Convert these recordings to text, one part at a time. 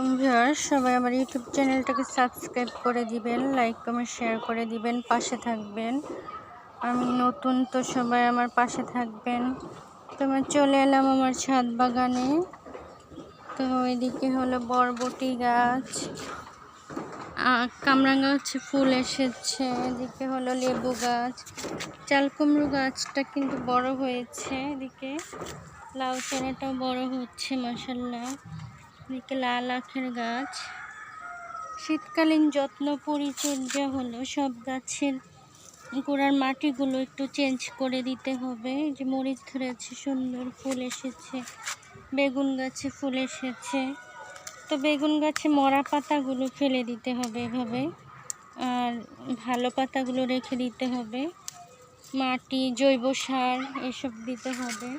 আলাইকুম ভিউয়ার্স, সবাই আমার ইউটিউব চ্যানেলটাকে সাবস্ক্রাইব করে দিবেন, লাইক কমেন্ট শেয়ার করে দিবেন, পাশে থাকবেন। আমি নতুন, তো সবাই আমার পাশে থাকবেন। তো আমি চলে এলাম আমার ছাদ বাগানে। তো এদিকে হলো বরবটি গাছ, কামরাঙা হচ্ছে ফুল এসেছে। এদিকে হলো লেবু গাছ, চাল কুমড়ো গাছটা কিন্তু বড় হয়েছে। এদিকে লাউ চারাটাও বড় হচ্ছে মাশাআল্লাহ। এদিকে লাল আখের গাছ। শীতকালীন যত্ন পরিচর্যা হলো সব গাছের গোড়ার মাটিগুলো একটু চেঞ্জ করে দিতে হবে। যে মরিচ ধরেছে, সুন্দর ফুল এসেছে। বেগুন গাছে ফুল এসেছে। তো বেগুন গাছে মরা পাতাগুলো ফেলে দিতে হবে এভাবে, আর ভালো পাতাগুলো রেখে দিতে হবে। মাটি, জৈব সার এসব দিতে হবে।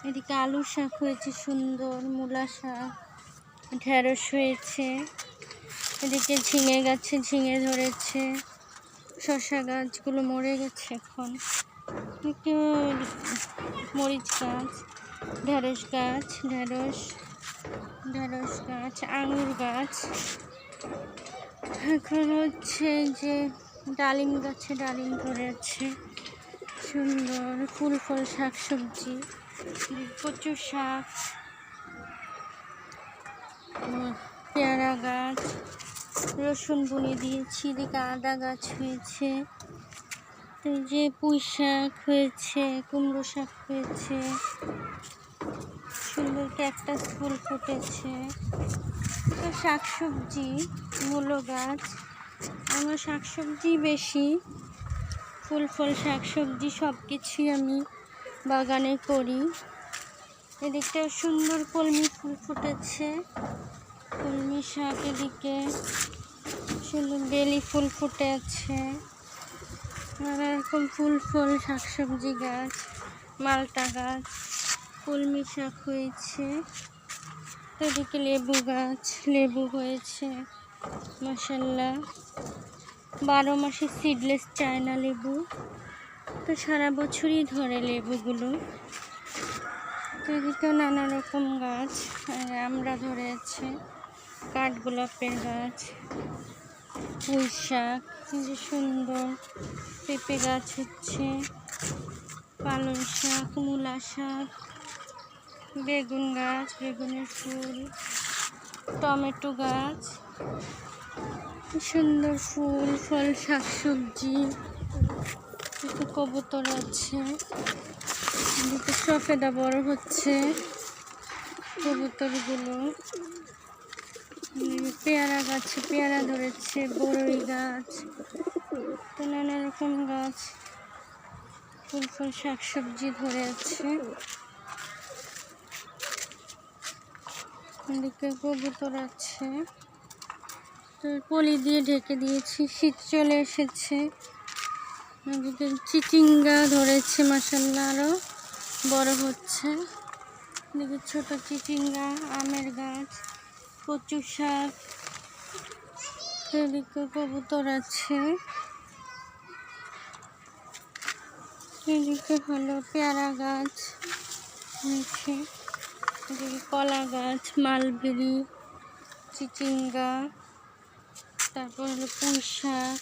এদিকে আলু শাক হয়েছে সুন্দর, মূলা শাক, ঢেঁড়স হয়েছে। এদিকে ঝিঙে গাছে ঝিঙে ধরেছে। শসা গাছগুলো মরে গেছে এখন। এদিকে মরিচ গাছ, ঢেঁড়স গাছ, ঢেঁড়স গাছ, আঙুর গাছ। এখন হচ্ছে যে ডালিম গাছে ডালিম ধরেছে সুন্দর। ফুল ফল শাকসবজি, কচু শাক, পেয়ারা গাছ, রসুন বুনে দিয়েছি। এদিকে আদা গাছ হয়েছে। এই যে পুঁই শাক হয়েছে, কুমড়ো শাক হয়েছে, সুন্দর ক্যাকটাস ফুল ফুটেছে। তো শাকসবজি, মূলো গাছ, আমার শাকসবজি বেশি। ফুল ফল শাকসবজি সব কিছুই আমি বাগানে করি। এদিকটা সুন্দর কলমি ফুল ফুটেছে, কলমি শাক। এদিকে সুন্দর বেলি ফুল ফুটে আছে। নানা রকম ফুল ফল শাকসবজি গাছ, মালটা গাছ, কলমি শাক হয়েছে। এদিকে লেবু গাছ, লেবু হয়েছে মাশাআল্লাহ। 12 মাসে সিডলেস চায়না লেবু, তো সারা বছরই ধরে লেবুগুলো। তো এদিকেও নানা রকম গাছ, আমরা ধরেছে কাঠগোলাপের গাছ, পুঁই শাক, যে সুন্দর পেঁপে গাছ হচ্ছে, পালং শাক, মূলা শাক, বেগুন গাছ, বেগুনের ফুল, টমেটো গাছ, সুন্দর ফুল ফল শাকসবজি। একটু কবুতর আছে, এদিকে সফেদা বড় হচ্ছে কবুতরগুলো। পেয়ারা গাছে পেয়ারা ধরেছে, বড়ই গাছ, তো নানা রকম গাছ ফুল ফল শাকসবজি ধরে আছে। এদিকে কবুতর আছে, তো পলি দিয়ে ঢেকে দিয়েছি, শীত চলে এসেছে। এদিকে চিচিঙ্গা ধরেছে মাশাআল্লাহ, আরও বড় হচ্ছে। এদিকে ছোট চিচিঙ্গা, আমের গাছ, কচু শাক। এদিকে কবুতর আছে। এদিকে হলো পেয়ারা গাছ হয়েছে। এদিকে কলা গাছ, মালবেরি, চিচিঙ্গা, তারপর হলো পুঁই শাক,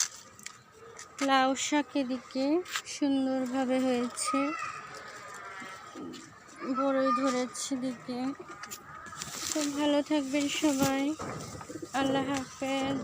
লাউ শাক এদিকে সুন্দরভাবে হয়েছে, বড়ই ধরেছে এদিকে। তো ভালো থাকবেন সবাই, আল্লাহ হাফেজ।